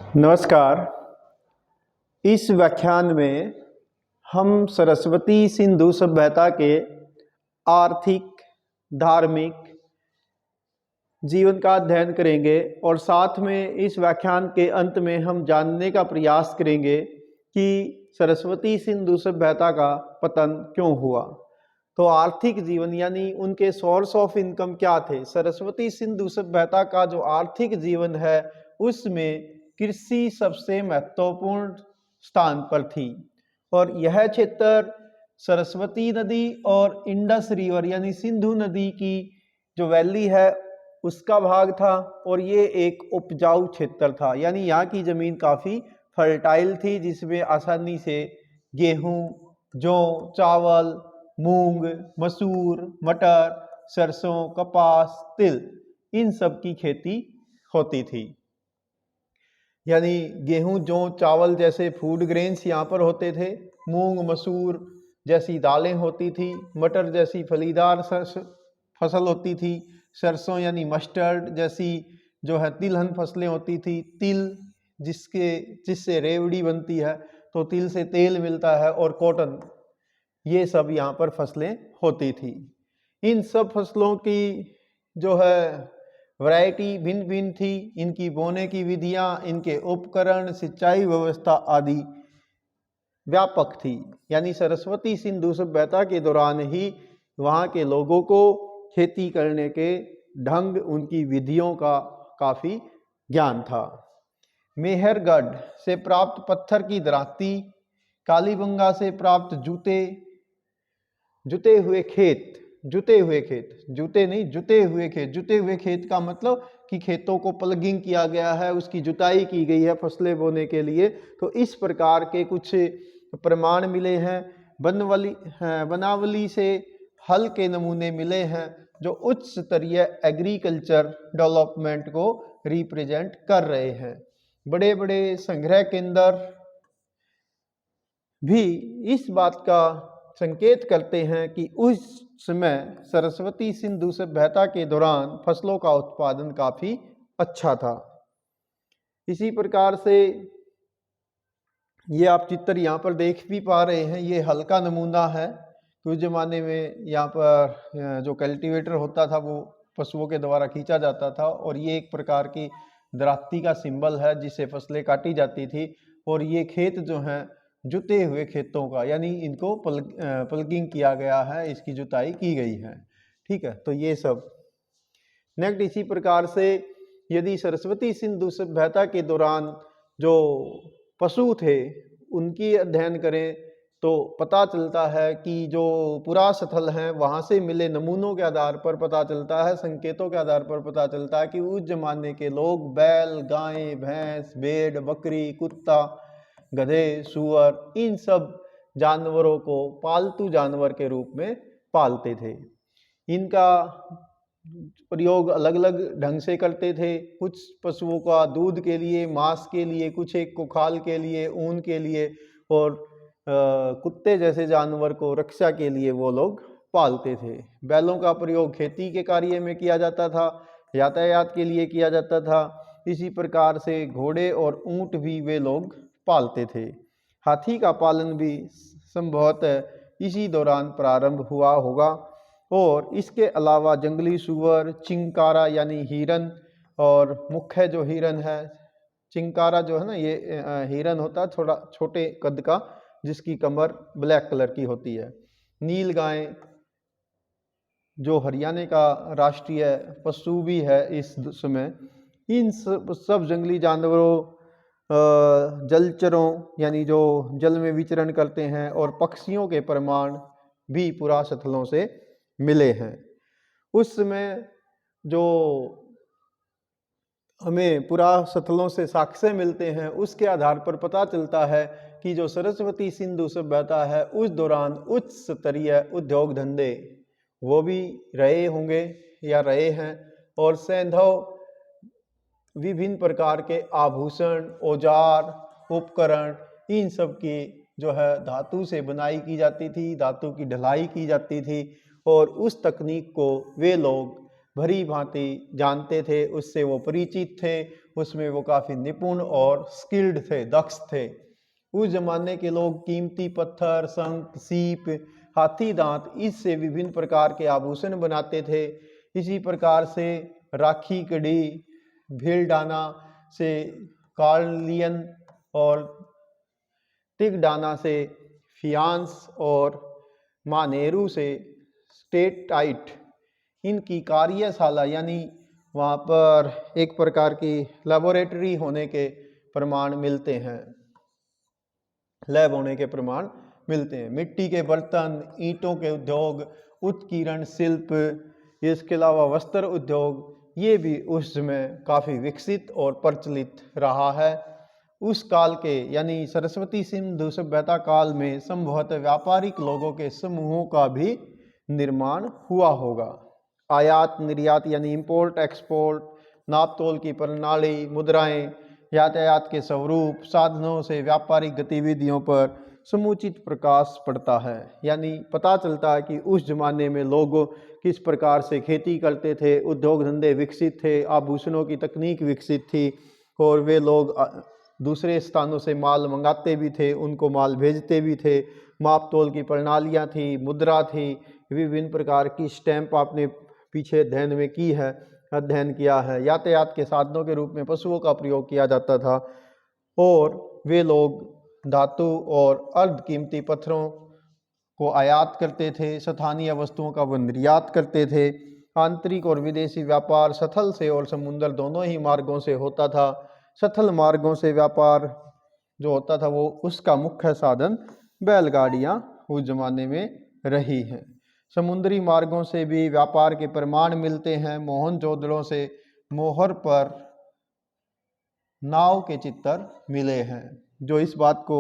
नमस्कार। इस व्याख्यान में हम सरस्वती सिंधु सभ्यता के आर्थिक, धार्मिक जीवन का अध्ययन करेंगे और साथ में इस व्याख्यान के अंत में हम जानने का प्रयास करेंगे कि सरस्वती सिंधु सभ्यता का पतन क्यों हुआ। तो आर्थिक जीवन यानी उनके सोर्स ऑफ इनकम क्या थे। सरस्वती सिंधु सभ्यता का जो आर्थिक जीवन है उसमें कृषि सबसे महत्वपूर्ण स्थान पर थी और यह क्षेत्र सरस्वती नदी और इंडस रिवर यानी सिंधु नदी की जो वैली है उसका भाग था और ये एक उपजाऊ क्षेत्र था, यानी यहाँ की ज़मीन काफ़ी फर्टाइल थी जिसमें आसानी से गेहूँ, जौ, चावल, मूंग, मसूर, मटर, सरसों, कपास, तिल इन सब की खेती होती थी। यानी गेहूं, जौ, चावल जैसे फूड ग्रेन्स यहाँ पर होते थे, मूंग, मसूर जैसी दालें होती थी, मटर जैसी फलीदार फसल होती थी, सरसों यानी मस्टर्ड जैसी जो है तिलहन फसलें होती थी, तिल जिससे रेवड़ी बनती है तो तिल से तेल मिलता है, और कॉटन, ये सब यहाँ पर फसलें होती थी। इन सब फसलों की जो है वैरायटी भिन्न भिन्न थी, इनकी बोने की विधियाँ, इनके उपकरण, सिंचाई व्यवस्था आदि व्यापक थी। यानी सरस्वती सिंधु सभ्यता के दौरान ही वहाँ के लोगों को खेती करने के ढंग, उनकी विधियों का काफ़ी ज्ञान था। मेहरगढ़ से प्राप्त पत्थर की दराती, कालीबंगा से प्राप्त जुते हुए खेत का मतलब कि खेतों को प्लगिंग किया गया है, उसकी जुताई की गई है फसलें बोने के लिए। तो इस प्रकार के कुछ प्रमाण मिले हैं। बनावली से हल के नमूने मिले हैं जो उच्च स्तरीय एग्रीकल्चर डेवलपमेंट को रिप्रेजेंट कर रहे हैं। बड़े बड़े संग्रह केंद्र भी इस बात का संकेत करते हैं कि उस समय सरस्वती सिंधु सभ्यता के दौरान फसलों का उत्पादन काफ़ी अच्छा था। इसी प्रकार से ये आप चित्र यहाँ पर देख भी पा रहे हैं, ये हल्का नमूना है। कुछ ज़माने में यहाँ पर जो कल्टीवेटर होता था वो पशुओं के द्वारा खींचा जाता था, और ये एक प्रकार की दराती का सिंबल है जिससे फसलें काटी जाती थी। और ये खेत जो हैं जुते हुए खेतों का, यानी इनको प्लगिंग किया गया है, इसकी जुताई की गई है। ठीक है, तो ये सब नेक्स्ट। इसी प्रकार से यदि सरस्वती सिंधु सभ्यता के दौरान जो पशु थे उनकी अध्ययन करें तो पता चलता है कि जो पुरास्थल हैं वहाँ से मिले नमूनों के आधार पर पता चलता है, संकेतों के आधार पर पता चलता है कि उस जमाने के लोग बैल, गाय, भैंस, भेड़, बकरी, कुत्ता, गधे, सूअर इन सब जानवरों को पालतू जानवर के रूप में पालते थे। इनका प्रयोग अलग अलग ढंग से करते थे। कुछ पशुओं का दूध के लिए, मांस के लिए, कुछ एक को खाल के लिए, ऊन के लिए, और कुत्ते जैसे जानवर को रक्षा के लिए वो लोग पालते थे। बैलों का प्रयोग खेती के कार्य में किया जाता था, यातायात के लिए किया जाता था। इसी प्रकार से घोड़े और ऊंट भी वे लोग पालते थे। हाथी का पालन भी संभवतः इसी दौरान प्रारंभ हुआ होगा। और इसके अलावा जंगली सूअर, चिंकारा यानी हिरन, और मुख्य जो हिरन है, चिंकारा जो है ना, ये हिरन होता है थोड़ा छोटे कद का, जिसकी कमर ब्लैक कलर की होती है। नील गाय जो हरियाणा का राष्ट्रीय पशु भी है इस समय। इन सब जंगली जानवरों, जलचरों यानी जो जल में विचरण करते हैं, और पक्षियों के प्रमाण भी पुरास्थलों से मिले हैं। उस समय जो हमें पुरास्थलों से साक्ष्य मिलते हैं उसके आधार पर पता चलता है कि जो सरस्वती सिंधु सभ्यता है उस दौरान उच्च स्तरीय उद्योग धंधे वो भी रहे होंगे या रहे हैं, और सैंधव विभिन्न प्रकार के आभूषण, औजार, उपकरण इन सब की जो है धातु से बनाई की जाती थी, धातु की ढलाई की जाती थी, और उस तकनीक को वे लोग भली भांति जानते थे, उससे वो परिचित थे, उसमें वो काफ़ी निपुण और स्किल्ड थे, दक्ष थे। उस जमाने के लोग कीमती पत्थर, शंख, सीप, हाथी दांत, इससे विभिन्न प्रकार के आभूषण बनाते थे। इसी प्रकार से राखी कड़ी, भेलडाना से कार्लियन और तिगडाना से फियांस और मानेरू से स्टेटाइट, इनकी कार्यशाला यानी वहाँ पर एक प्रकार की लेबोरेटरी होने के प्रमाण मिलते हैं, लैब होने के प्रमाण मिलते हैं। मिट्टी के बर्तन, ईंटों के उद्योग, उत्कीर्ण शिल्प, इसके अलावा वस्त्र उद्योग, ये भी उस समय काफ़ी विकसित और प्रचलित रहा है। उस काल के यानी सरस्वती सिंधु सभ्यता काल में संभवतः व्यापारिक लोगों के समूहों का भी निर्माण हुआ होगा। आयात निर्यात यानी इंपोर्ट एक्सपोर्ट, नापतोल की प्रणाली, मुद्राएं, यातायात के स्वरूप, साधनों से व्यापारिक गतिविधियों पर समुचित प्रकाश पड़ता है। यानी पता चलता है कि उस जमाने में लोग किस प्रकार से खेती करते थे, उद्योग धंधे विकसित थे, आभूषणों की तकनीक विकसित थी और वे लोग दूसरे स्थानों से माल मंगाते भी थे, उनको माल भेजते भी थे। माप तोल की प्रणालियाँ थी, मुद्रा थी, विभिन्न प्रकार की स्टैंप आपने पीछे अध्ययन किया है। यातायात के साधनों के रूप में पशुओं का प्रयोग किया जाता था और वे लोग धातु और अर्ध कीमती पत्थरों को आयात करते थे, स्थानीय वस्तुओं का वो निर्यात करते थे। आंतरिक और विदेशी व्यापार स्थल से और समुद्र दोनों ही मार्गों से होता था। स्थल मार्गों से व्यापार जो होता था वो उसका मुख्य साधन बैलगाड़ियाँ उस जमाने में रही हैं। समुद्री मार्गों से भी व्यापार के प्रमाण मिलते हैं। मोहनजोदड़ो से मोहर पर नाव के चित्र मिले हैं जो इस बात को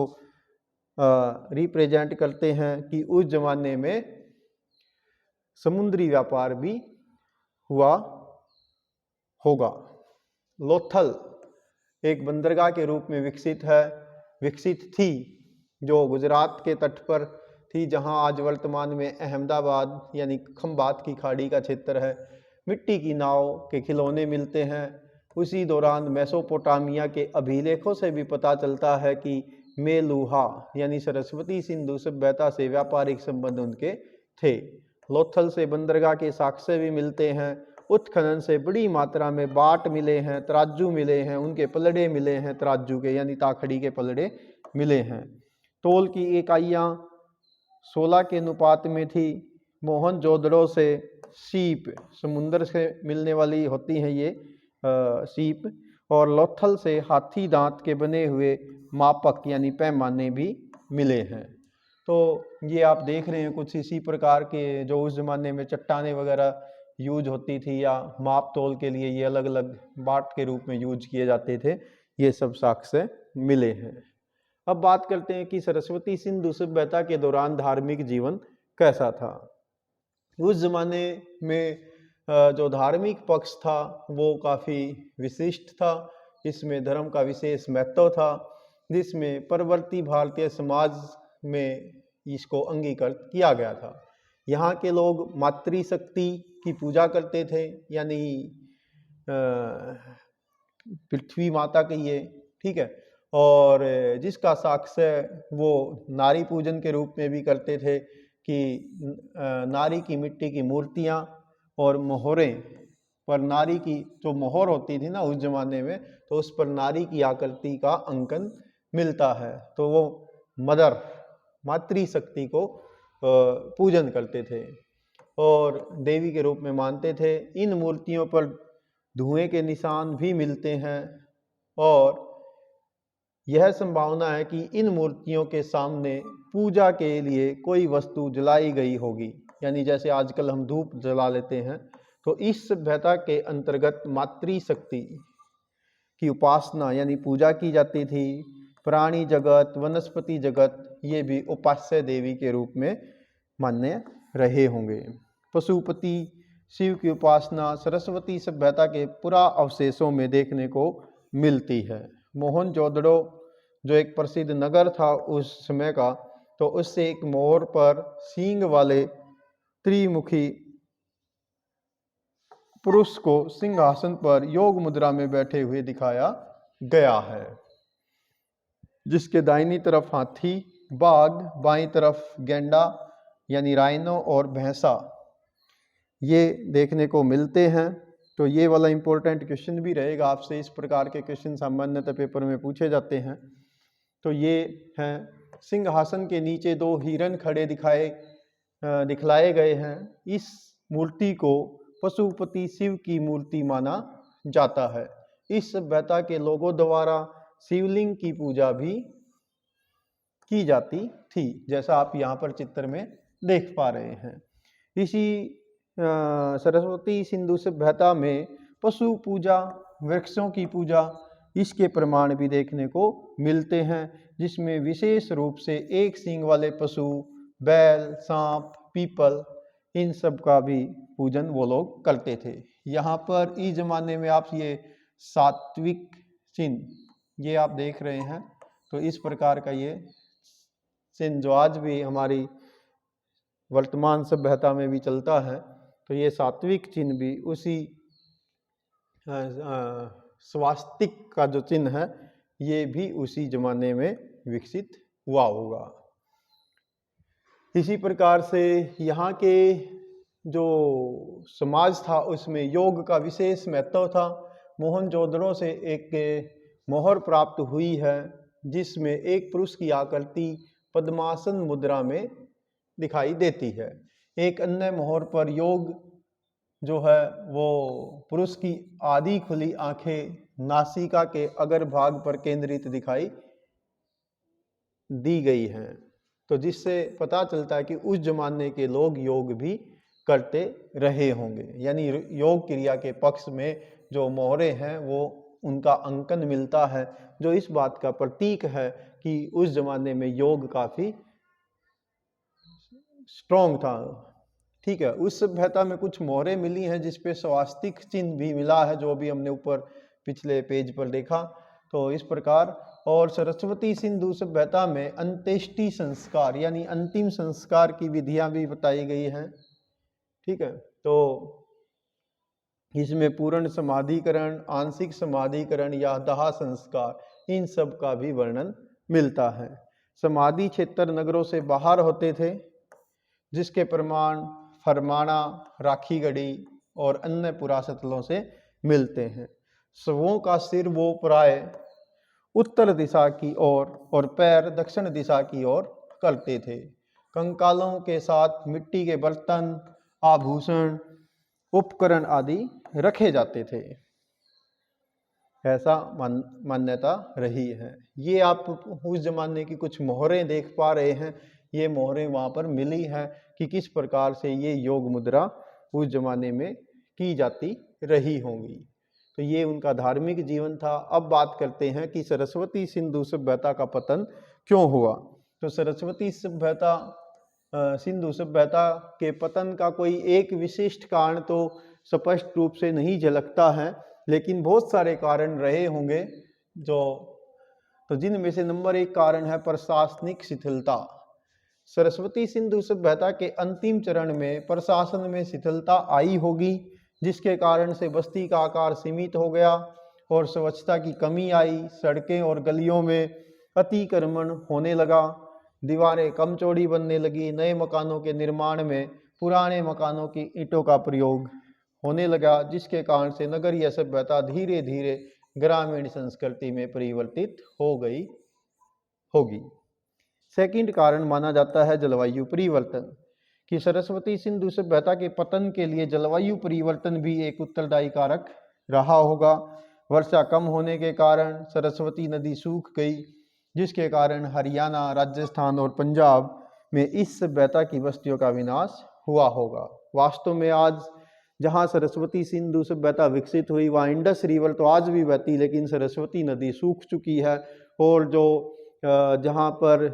रिप्रेजेंट करते हैं कि उस जमाने में समुद्री व्यापार भी हुआ होगा। लोथल एक बंदरगाह के रूप में विकसित थी जो गुजरात के तट पर थी, जहां आज वर्तमान में अहमदाबाद यानी खंबात की खाड़ी का क्षेत्र है। मिट्टी की नाव के खिलौने मिलते हैं। उसी दौरान मेसोपोटामिया के अभिलेखों से भी पता चलता है कि मेलुहा यानी सरस्वती सिंधु सभ्यता से व्यापारिक संबंध उनके थे। लोथल से बंदरगाह के साक्ष्य भी मिलते हैं। उत्खनन से बड़ी मात्रा में बाट मिले हैं, तराजू मिले हैं, उनके पलड़े मिले हैं, तराजू के यानी ताखड़ी के पलड़े मिले हैं। तोल की इकाइयाँ 16 के अनुपात में थी। मोहनजोदड़ो से सीप, समुद्र से मिलने वाली होती हैं ये सीप, और लोथल से हाथी दांत के बने हुए मापक यानी पैमाने भी मिले हैं। तो ये आप देख रहे हैं कुछ इसी प्रकार के जो उस ज़माने में चट्टानें वगैरह यूज होती थी या माप तोल के लिए ये अलग अलग बाट के रूप में यूज किए जाते थे, ये सब साक्ष्य मिले हैं। अब बात करते हैं कि सरस्वती सिंधु सभ्यता के दौरान धार्मिक जीवन कैसा था। उस जमाने में जो धार्मिक पक्ष था वो काफ़ी विशिष्ट था। इसमें धर्म का विशेष महत्व था, जिसमें परवर्ती भारतीय समाज में इसको अंगीकृत किया गया था। यहाँ के लोग मातृशक्ति की पूजा करते थे, यानी पृथ्वी माता कहिए, ठीक है, और जिसका साक्ष्य वो नारी पूजन के रूप में भी करते थे कि नारी की मिट्टी की मूर्तियाँ और मोहरें पर नारी की जो मोहर होती थी ना उस जमाने में, तो उस पर नारी की आकृति का अंकन मिलता है। तो वो मातृशक्ति को पूजन करते थे और देवी के रूप में मानते थे। इन मूर्तियों पर धुएं के निशान भी मिलते हैं और यह संभावना है कि इन मूर्तियों के सामने पूजा के लिए कोई वस्तु जलाई गई होगी, यानी जैसे आजकल हम धूप जला लेते हैं। तो इस सभ्यता के अंतर्गत मातृशक्ति की उपासना यानी पूजा की जाती थी। प्राणी जगत, वनस्पति जगत, ये भी उपास्य देवी के रूप में मान्य रहे होंगे। पशुपति शिव की उपासना सरस्वती सभ्यता के पुरा अवशेषों में देखने को मिलती है। मोहनजोदड़ो जो एक प्रसिद्ध नगर था उस समय का, तो उससे एक मोर पर सींग वाले त्रिमुखी पुरुष को सिंहासन पर योग मुद्रा में बैठे हुए दिखाया गया है, जिसके दाहिनी तरफ हाथी, बाघ, बाईं तरफ गैंडा यानी राइनो और भैंसा ये देखने को मिलते हैं। तो ये वाला इम्पोर्टेंट क्वेश्चन भी रहेगा आपसे, इस प्रकार के क्वेश्चन सामान्यतः पेपर में पूछे जाते हैं। तो ये हैं, सिंहासन के नीचे दो हिरण खड़े दिखलाए गए हैं। इस मूर्ति को पशुपति शिव की मूर्ति माना जाता है। इस सभ्यता के लोगों द्वारा शिवलिंग की पूजा भी की जाती थी, जैसा आप यहाँ पर चित्र में देख पा रहे हैं। इसी सरस्वती सिंधु सभ्यता में पशु पूजा, वृक्षों की पूजा, इसके प्रमाण भी देखने को मिलते हैं, जिसमें विशेष रूप से एक सींग वाले पशु, बैल, सांप, पीपल, इन सब का भी पूजन वो लोग करते थे। यहाँ पर इस जमाने में आप ये सात्विक चिन्ह ये आप देख रहे हैं, तो इस प्रकार का ये चिन्ह जो आज भी हमारी वर्तमान सभ्यता में भी चलता है, तो ये सात्विक चिन्ह भी उसी स्वास्तिक का जो चिन्ह है ये भी उसी जमाने में विकसित हुआ होगा। इसी प्रकार से यहाँ के जो समाज था उसमें योग का विशेष महत्व था। मोहनजोदड़ो से एक मोहर प्राप्त हुई है, जिसमें एक पुरुष की आकृति पद्मासन मुद्रा में दिखाई देती है। एक अन्य मोहर पर योग जो है वो पुरुष की आधी खुली आंखें नासिका के अग्र भाग पर केंद्रित दिखाई दी गई हैं, तो जिससे पता चलता है कि उस जमाने के लोग योग भी करते रहे होंगे। यानी योग क्रिया के पक्ष में जो मोहरे हैं वो उनका अंकन मिलता है, जो इस बात का प्रतीक है कि उस जमाने में योग काफी स्ट्रॉन्ग था। ठीक है, उस सभ्यता में कुछ मोहरें मिली हैं जिसपे स्वास्तिक चिन्ह भी मिला है, जो भी हमने ऊपर पिछले पेज पर देखा। तो इस प्रकार, और सरस्वती सिंधु सभ्यता में अंत्येष्टि संस्कार यानी अंतिम संस्कार की विधियां भी बताई गई हैं। ठीक है, तो इसमें पूर्ण समाधिकरण, आंशिक समाधिकरण या दाह संस्कार, इन सब का भी वर्णन मिलता है। समाधि क्षेत्र नगरों से बाहर होते थे, जिसके प्रमाण फरमाना, राखीगढ़ी और अन्य पुरातत्वों से मिलते हैं। शवों का सिर वो प्राय उत्तर दिशा की ओर और पैर दक्षिण दिशा की ओर करते थे। कंकालों के साथ मिट्टी के बर्तन, आभूषण, उपकरण आदि रखे जाते थे, ऐसा मान्यता रही है। ये आप उस जमाने की कुछ मोहरें देख पा रहे हैं, ये मोहरें वहाँ पर मिली हैं कि किस प्रकार से ये योग मुद्रा उस जमाने में की जाती रही होंगी। तो ये उनका धार्मिक जीवन था। अब बात करते हैं कि सरस्वती सिंधु सभ्यता का पतन क्यों हुआ। तो सरस्वती सभ्यता सिंधु सभ्यता के पतन का कोई एक विशिष्ट कारण तो स्पष्ट रूप से नहीं झलकता है, लेकिन बहुत सारे कारण रहे होंगे तो जिनमें से नंबर 1 कारण है प्रशासनिक शिथिलता। सरस्वती सिंधु सभ्यता के अंतिम चरण में प्रशासन में शिथिलता आई होगी, जिसके कारण से बस्ती का आकार सीमित हो गया और स्वच्छता की कमी आई। सड़कें और गलियों में अतिक्रमण होने लगा, दीवारें कम चौड़ी बनने लगी, नए मकानों के निर्माण में पुराने मकानों की ईंटों का प्रयोग होने लगा, जिसके कारण से नगरीय सभ्यता धीरे धीरे ग्रामीण संस्कृति में परिवर्तित हो गई होगी। सेकंड कारण माना जाता है जलवायु परिवर्तन, कि सरस्वती सिंधु सभ्यता के पतन के लिए जलवायु परिवर्तन भी एक उत्तरदायी कारक रहा होगा। वर्षा कम होने के कारण सरस्वती नदी सूख गई, जिसके कारण हरियाणा, राजस्थान और पंजाब में इस सभ्यता की बस्तियों का विनाश हुआ होगा। वास्तव में आज जहाँ सरस्वती सिंधु सभ्यता विकसित हुई वहाँ इंडस रिवर तो आज भी बहती, लेकिन सरस्वती नदी सूख चुकी है। और जो जहाँ पर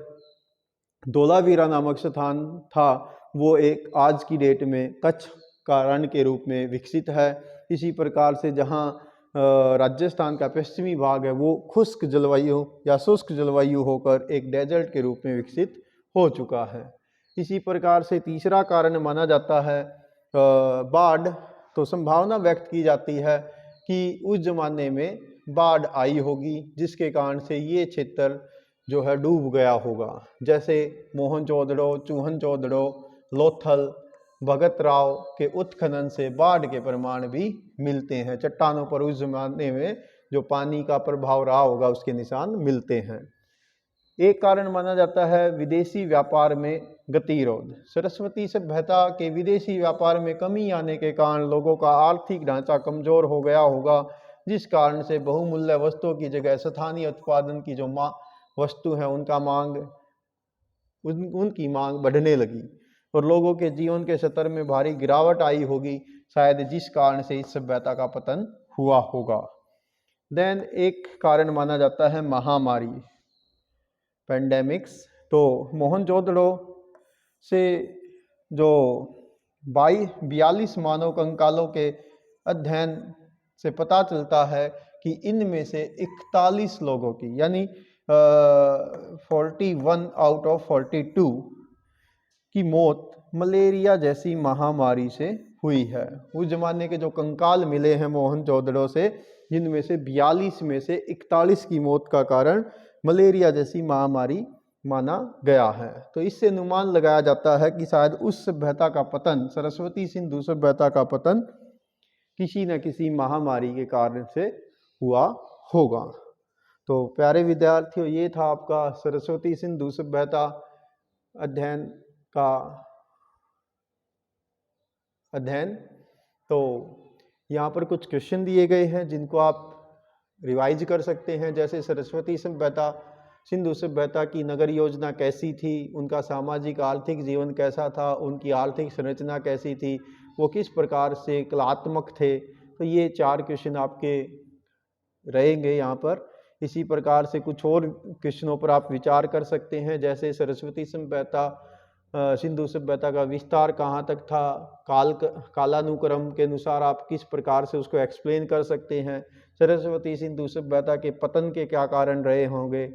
धोलावीरा नामक स्थान था वो एक आज की डेट में कच्छ का रण के रूप में विकसित है। इसी प्रकार से जहाँ राजस्थान का पश्चिमी भाग है वो खुश्क जलवायु या शुष्क जलवायु होकर एक डेजर्ट के रूप में विकसित हो चुका है। इसी प्रकार से तीसरा कारण माना जाता है बाढ़ तो संभावना व्यक्त की जाती है कि उस जमाने में बाढ़ आई होगी, जिसके कारण से ये क्षेत्र जो है डूब गया होगा। जैसे मोहनजोदड़ो, चूहनजोदड़ो, लोथल, भगत राव के उत्खनन से बाढ़ के प्रमाण भी मिलते हैं। चट्टानों पर उस जमाने में जो पानी का प्रभाव रहा होगा उसके निशान मिलते हैं। एक कारण माना जाता है विदेशी व्यापार में गतिरोध। सरस्वती सभ्यता के विदेशी व्यापार में कमी आने के कारण लोगों का आर्थिक ढांचा कमजोर हो गया होगा, जिस कारण से बहुमूल्य वस्तुओं की जगह स्थानीय उत्पादन की जो वस्तु है उनकी मांग बढ़ने लगी और लोगों के जीवन के स्तर में भारी गिरावट आई होगी, शायद जिस कारण से इस सभ्यता का पतन हुआ होगा। देन एक कारण माना जाता है महामारी, पेंडेमिक्स। तो मोहनजोदड़ो से जो 42 मानव कंकालों के अध्ययन से पता चलता है कि इनमें से 41 लोगों की यानी 41 आउट ऑफ 42 की मौत मलेरिया जैसी महामारी से हुई है। उस जमाने के जो कंकाल मिले हैं मोहनजोदड़ो से, जिनमें से 42 में से 41 की मौत का कारण मलेरिया जैसी महामारी माना गया है। तो इससे अनुमान लगाया जाता है कि शायद उस सभ्यता का पतन, सरस्वती सिंधु सभ्यता का पतन किसी न किसी महामारी के कारण से हुआ होगा। तो प्यारे विद्यार्थियों, ये था आपका सरस्वती सिंधु सभ्यता अध्ययन। तो यहाँ पर कुछ क्वेश्चन दिए गए हैं जिनको आप रिवाइज कर सकते हैं। जैसे सरस्वती सभ्यता सिंधु सभ्यता की नगर योजना कैसी थी, उनका सामाजिक आर्थिक जीवन कैसा था, उनकी आर्थिक संरचना कैसी थी, वो किस प्रकार से कलात्मक थे। तो ये 4 क्वेश्चन आपके रहेंगे यहाँ पर। इसी प्रकार से कुछ और क्वेश्चनों पर आप विचार कर सकते हैं। जैसे सरस्वती सभ्यता सिंधु सभ्यता का विस्तार कहाँ तक था, कालानुक्रम के अनुसार आप किस प्रकार से उसको एक्सप्लेन कर सकते हैं। सरस्वती सिंधु सभ्यता के पतन के क्या कारण रहे होंगे,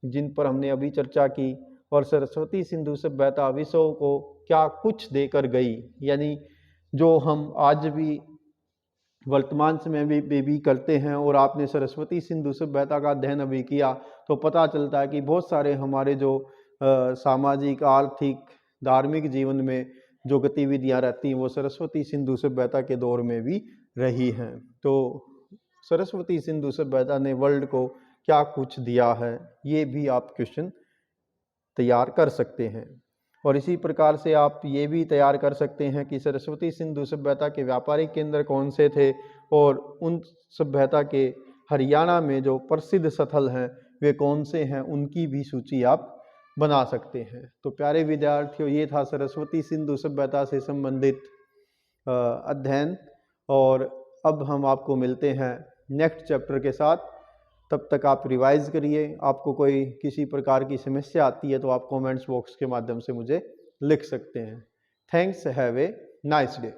जिन पर हमने अभी चर्चा की। और सरस्वती सिंधु सभ्यता विश्व को क्या कुछ देकर गई, यानी जो हम आज भी वर्तमान समय में भी करते हैं। और आपने सरस्वती सिंधु सभ्यता का अध्ययन अभी किया तो पता चलता है कि बहुत सारे हमारे जो सामाजिक, आर्थिक, धार्मिक जीवन में जो गतिविधियां रहती हैं वो सरस्वती सिंधु सभ्यता के दौर में भी रही हैं। तो सरस्वती सिंधु सभ्यता ने वर्ल्ड को क्या कुछ दिया है, ये भी आप क्वेश्चन तैयार कर सकते हैं। और इसी प्रकार से आप ये भी तैयार कर सकते हैं कि सरस्वती सिंधु सभ्यता के व्यापारिक केंद्र कौन से थे, और उन सभ्यता के हरियाणा में जो प्रसिद्ध स्थल हैं वे कौन से हैं, उनकी भी सूची आप बना सकते हैं। तो प्यारे विद्यार्थियों, ये था सरस्वती सिंधु सभ्यता से संबंधित अध्ययन। और अब हम आपको मिलते हैं नेक्स्ट चैप्टर के साथ। तब तक आप रिवाइज करिए। आपको कोई किसी प्रकार की समस्या आती है तो आप कमेंट्स बॉक्स के माध्यम से मुझे लिख सकते हैं। Thanks, have a nice day.